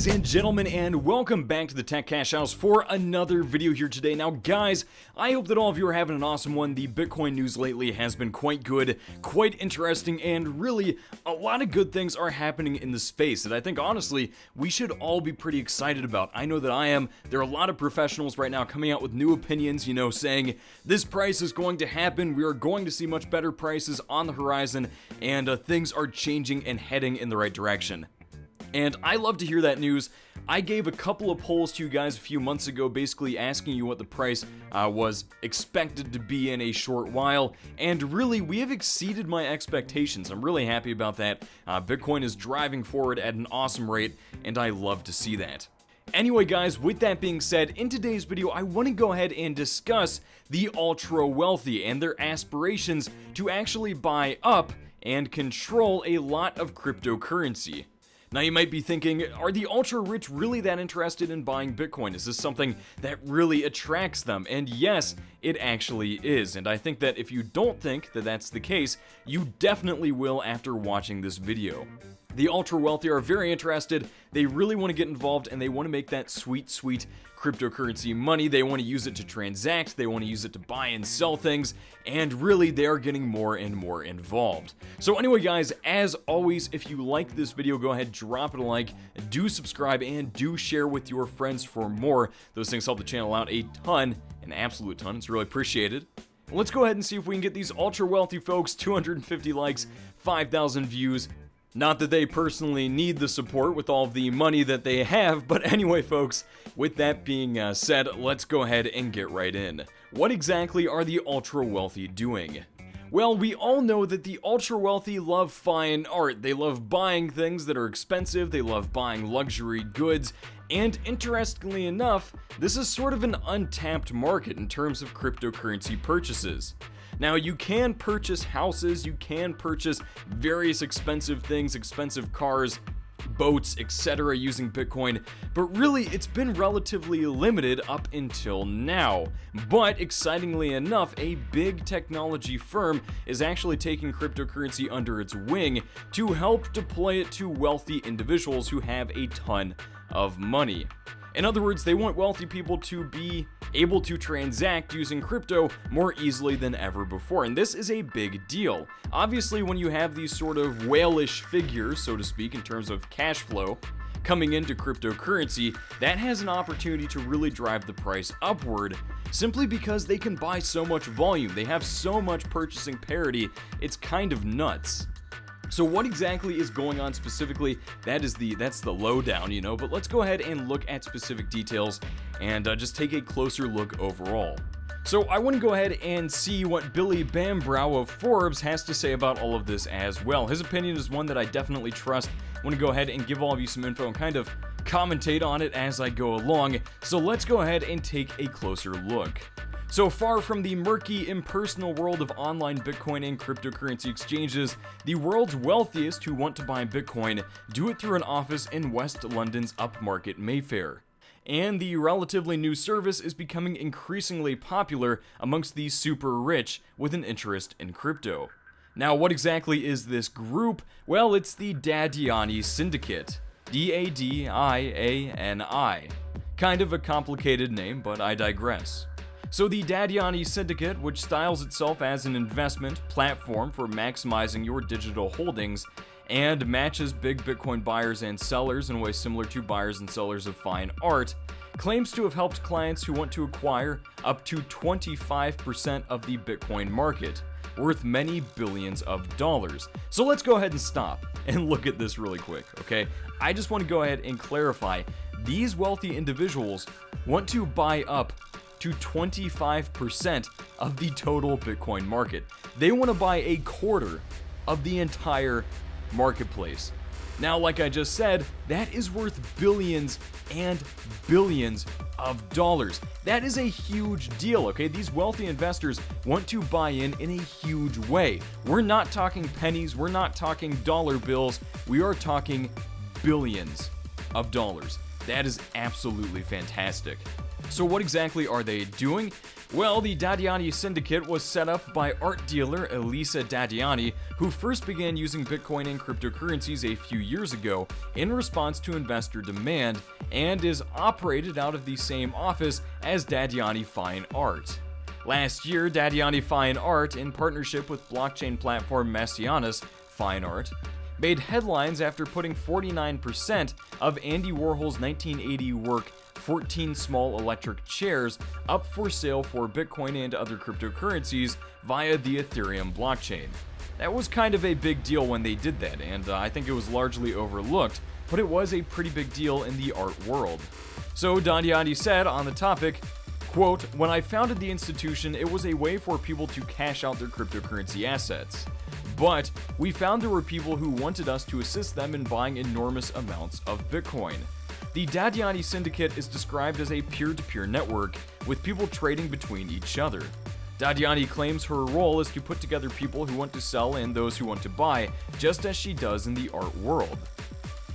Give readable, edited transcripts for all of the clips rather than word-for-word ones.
Ladies and gentlemen, and welcome back to the Tech Cash House for another video here today. Now guys, I hope that all of you are having an awesome one. The Bitcoin news lately has been quite good, quite interesting, and really a lot of good things are happening in the space that I think honestly we should all be pretty excited about. I know that I am. There are a lot of professionals right now coming out with new opinions, you know, saying this price is going to happen, we are going to see much better prices on the horizon, and things are changing and heading in the right direction. And I love to hear that news. I gave a couple of polls to you guys a few months ago, basically asking you what the price was expected to be in a short while, and really, we have exceeded my expectations. I'm really happy about that. Bitcoin is driving forward at an awesome rate, and I love to see that. Anyway guys, with that being said, in today's video, I want to go ahead and discuss the ultra wealthy and their aspirations to actually buy up and control a lot of cryptocurrency. Now you might be thinking, are the ultra rich really that interested in buying Bitcoin? Is this something that really attracts them? And yes, it actually is. And I think that if you don't think that that's the case, you definitely will after watching this video. The ultra wealthy are very interested, they really want to get involved, and they want to make that sweet, sweet cryptocurrency money. They want to use it to transact, they want to use it to buy and sell things, and really they are getting more and more involved. So anyway guys, as always, if you like this video, go ahead, drop it a like, do subscribe, and do share with your friends for more. Those things help the channel out a ton, an absolute ton. It's really appreciated. Let's go ahead and see if we can get these ultra wealthy folks 250 likes, 5,000 views. Not that they personally need the support with all the money that they have, but anyway folks, with that being said, let's go ahead and get right in. What exactly are the ultra wealthy doing? Well, we all know that the ultra wealthy love fine art. They love buying things that are expensive, they love buying luxury goods, and interestingly enough, this is sort of an untapped market in terms of cryptocurrency purchases. Now, you can purchase houses, you can purchase various expensive things, expensive cars, boats, etc. using Bitcoin, but really it's been relatively limited up until now. But excitingly enough, a big technology firm is actually taking cryptocurrency under its wing to help deploy it to wealthy individuals who have a ton of money. In other words, they want wealthy people to be able to transact using crypto more easily than ever before, and this is a big deal. Obviously, when you have these sort of whale-ish figures, so to speak, in terms of cash flow coming into cryptocurrency, that has an opportunity to really drive the price upward, simply because they can buy so much volume. They have so much purchasing parity, it's kind of nuts. So what exactly is going on specifically? That's the lowdown, you know, but let's go ahead and look at specific details and just take a closer look overall. So I want to go ahead and see what Billy Bambrow of Forbes has to say about all of this as well. His opinion is one that I definitely trust. I want to go ahead and give all of you some info and kind of commentate on it as I go along. So let's go ahead and take a closer look. So far from the murky, impersonal world of online Bitcoin and cryptocurrency exchanges, the world's wealthiest who want to buy Bitcoin do it through an office in West London's upmarket Mayfair. And the relatively new service is becoming increasingly popular amongst the super rich with an interest in crypto. Now, what exactly is this group? Well, it's the Dadiani Syndicate. D-A-D-I-A-N-I. Kind of a complicated name, but I digress. So the Dadiani Syndicate, which styles itself as an investment platform for maximizing your digital holdings and matches big Bitcoin buyers and sellers in a way similar to buyers and sellers of fine art, claims to have helped clients who want to acquire up to 25% of the Bitcoin market, worth many billions of dollars. So let's go ahead and stop and look at this really quick, okay? I just want to go ahead and clarify, these wealthy individuals want to buy up to 25% of the total Bitcoin market. They want to buy a quarter of the entire marketplace. Now, like I just said, that is worth billions and billions of dollars. That is a huge deal, okay? These wealthy investors want to buy in a huge way. We're not talking pennies, we're not talking dollar bills, we are talking billions of dollars. That is absolutely fantastic. So what exactly are they doing? Well, the Dadiani Syndicate was set up by art dealer Elisa Dadiani, who first began using Bitcoin and cryptocurrencies a few years ago in response to investor demand, and is operated out of the same office as Dadiani Fine Art. Last year, Dadiani Fine Art, in partnership with blockchain platform Messianis Fine Art, made headlines after putting 49% of Andy Warhol's 1980 work 14 Small Electric Chairs up for sale for Bitcoin and other cryptocurrencies via the Ethereum blockchain. That was kind of a big deal when they did that, and I think it was largely overlooked, but it was a pretty big deal in the art world. So Dadiani said on the topic, quote, "When I founded the institution, it was a way for people to cash out their cryptocurrency assets. But we found there were people who wanted us to assist them in buying enormous amounts of Bitcoin. The Dadiani Syndicate is described as a peer-to-peer network, with people trading between each other. Dadiani claims her role is to put together people who want to sell and those who want to buy, just as she does in the art world."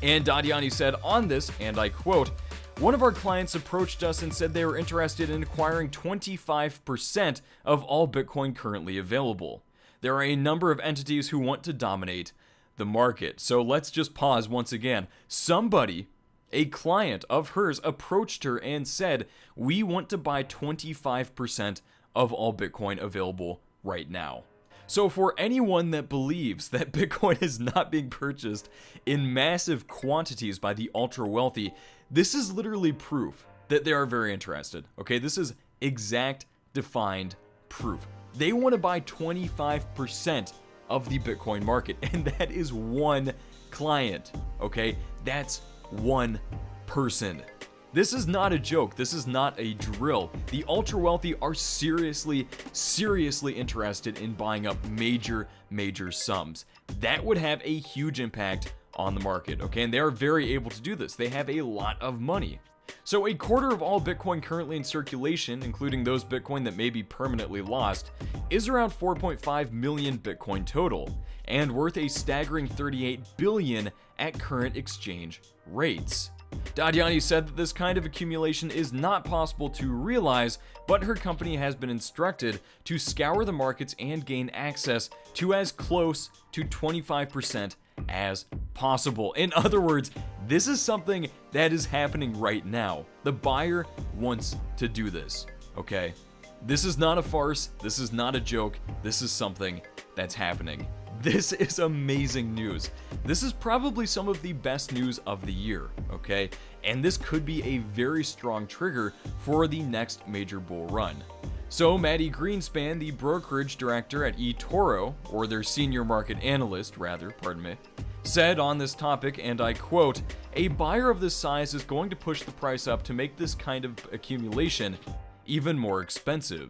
And Dadiani said on this, and I quote, "One of our clients approached us and said they were interested in acquiring 25% of all Bitcoin currently available. There are a number of entities who want to dominate the market." So let's just pause once again. Somebody, a client of hers, approached her and said, "We want to buy 25% of all Bitcoin available right now." So for anyone that believes that Bitcoin is not being purchased in massive quantities by the ultra wealthy, this is literally proof that they are very interested. Okay, this is exact defined proof. They want to buy 25% of the Bitcoin market, and that is one client. Okay, that's one person. This is not a joke. This is not a drill. The ultra wealthy are seriously interested in buying up major sums. That would have a huge impact on the market, okay? And they are very able to do this. They have a lot of money. So a quarter of all Bitcoin currently in circulation, including those Bitcoin that may be permanently lost, is around 4.5 million Bitcoin total, and worth a staggering 38 billion at current exchange rates. Dadiani said that this kind of accumulation is not possible to realize, but her company has been instructed to scour the markets and gain access to as close to 25% as possible. In other words, this is something that is happening right now. The buyer wants to do this, okay? This is not a farce. This is not a joke. This is something that's happening. This is amazing news. This is probably some of the best news of the year, okay? And this could be a very strong trigger for the next major bull run. So Maddie Greenspan, the brokerage director at eToro, or their senior market analyst rather, pardon me, said on this topic, and I quote, "A buyer of this size is going to push the price up to make this kind of accumulation even more expensive.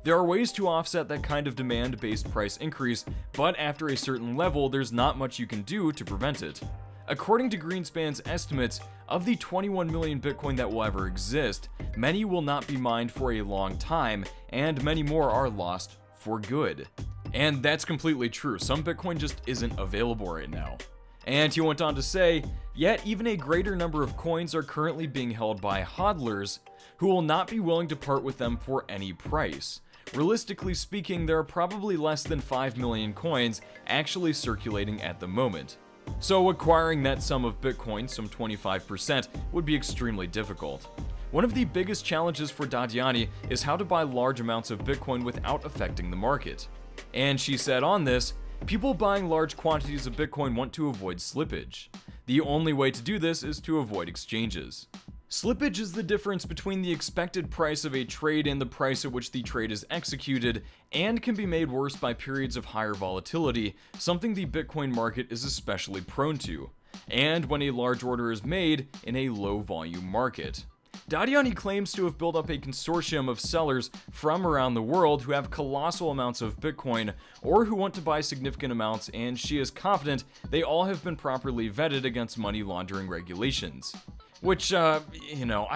There are ways to offset that kind of demand-based price increase, but after a certain level, there's not much you can do to prevent it." According to Greenspan's estimates, of the 21 million Bitcoin that will ever exist, many will not be mined for a long time, and many more are lost for good. And that's completely true. Some Bitcoin just isn't available right now. And he went on to say, "Yet even a greater number of coins are currently being held by hodlers who will not be willing to part with them for any price. Realistically speaking, there are probably less than 5 million coins actually circulating at the moment. So acquiring that sum of Bitcoin, some 25%, would be extremely difficult. One of the biggest challenges for Dadiani is how to buy large amounts of Bitcoin without affecting the market." And she said on this, "People buying large quantities of Bitcoin want to avoid slippage. The only way to do this is to avoid exchanges. Slippage is the difference between the expected price of a trade and the price at which the trade is executed, and can be made worse by periods of higher volatility, something the Bitcoin market is especially prone to, and when a large order is made in a low volume market." Dadiani claims to have built up a consortium of sellers from around the world who have colossal amounts of Bitcoin or who want to buy significant amounts, and she is confident they all have been properly vetted against money laundering regulations. Which, I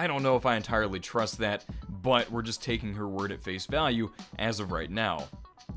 don't know if I entirely trust that, but we're just taking her word at face value as of right now.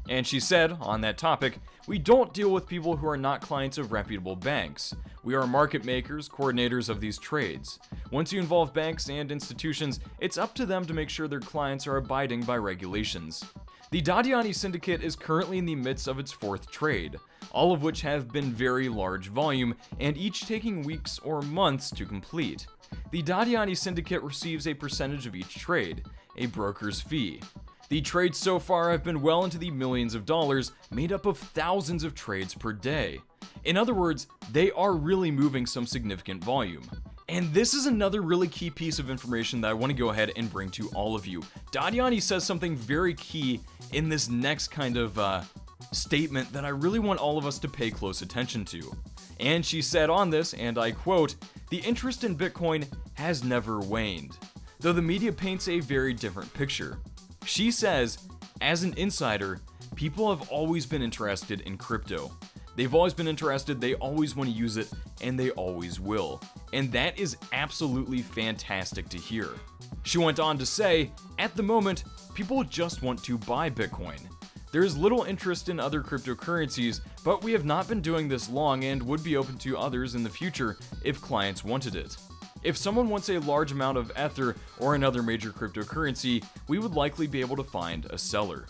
And she said, on that topic, "We don't deal with people who are not clients of reputable banks. We are market makers, coordinators of these trades. Once you involve banks and institutions, it's up to them to make sure their clients are abiding by regulations. The Dadiani Syndicate is currently in the midst of its 4th trade, all of which have been very large volume and each taking weeks or months to complete. The Dadiani Syndicate receives a percentage of each trade, a broker's fee. The trades so far have been well into the millions of dollars, made up of thousands of trades per day. In other words, they are really moving some significant volume. And this is another really key piece of information that I want to go ahead and bring to all of you. Dadiani says something very key in this next kind of statement that I really want all of us to pay close attention to. And she said on this, and I quote, "The interest in Bitcoin has never waned, though the media paints a very different picture." She says, as an insider, people have always been interested in crypto. They've always been interested, they always want to use it, and they always will. And that is absolutely fantastic to hear. She went on to say, at the moment, people just want to buy Bitcoin. There is little interest in other cryptocurrencies, but we have not been doing this long and would be open to others in the future if clients wanted it. If someone wants a large amount of Ether or another major cryptocurrency, we would likely be able to find a seller.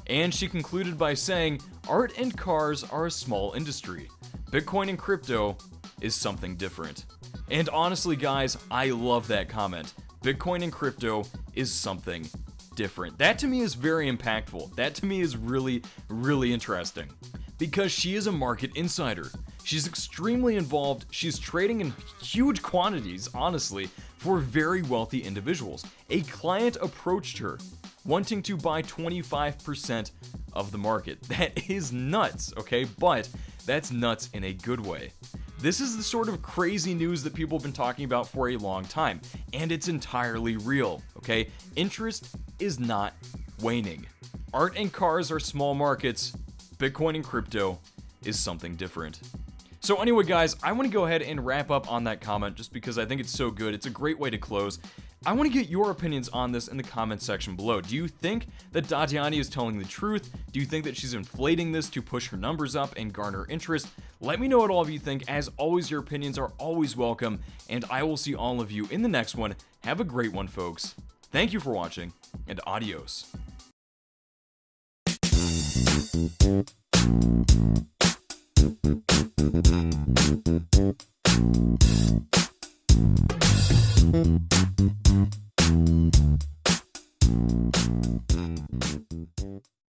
And she concluded by saying, art and cars are a small industry. Bitcoin and crypto is something different. And honestly, guys, I love that comment. Bitcoin and crypto is something different. That to me is very impactful. That to me is really, really interesting. Because she is a market insider. She's extremely involved. She's trading in huge quantities, honestly, for very wealthy individuals. A client approached her wanting to buy 25% of the market. That is nuts, okay? But that's nuts in a good way. This is the sort of crazy news that people have been talking about for a long time, and it's entirely real, okay? Interest is not waning. Art and cars are small markets. Bitcoin and crypto is something different. So anyway, guys, I want to go ahead and wrap up on that comment just because I think it's so good. It's a great way to close. I want to get your opinions on this in the comments section below. Do you think that Dadiani is telling the truth? Do you think that she's inflating this to push her numbers up and garner interest? Let me know what all of you think. As always, your opinions are always welcome, and I will see all of you in the next one. Have a great one, folks. Thank you for watching, and adios.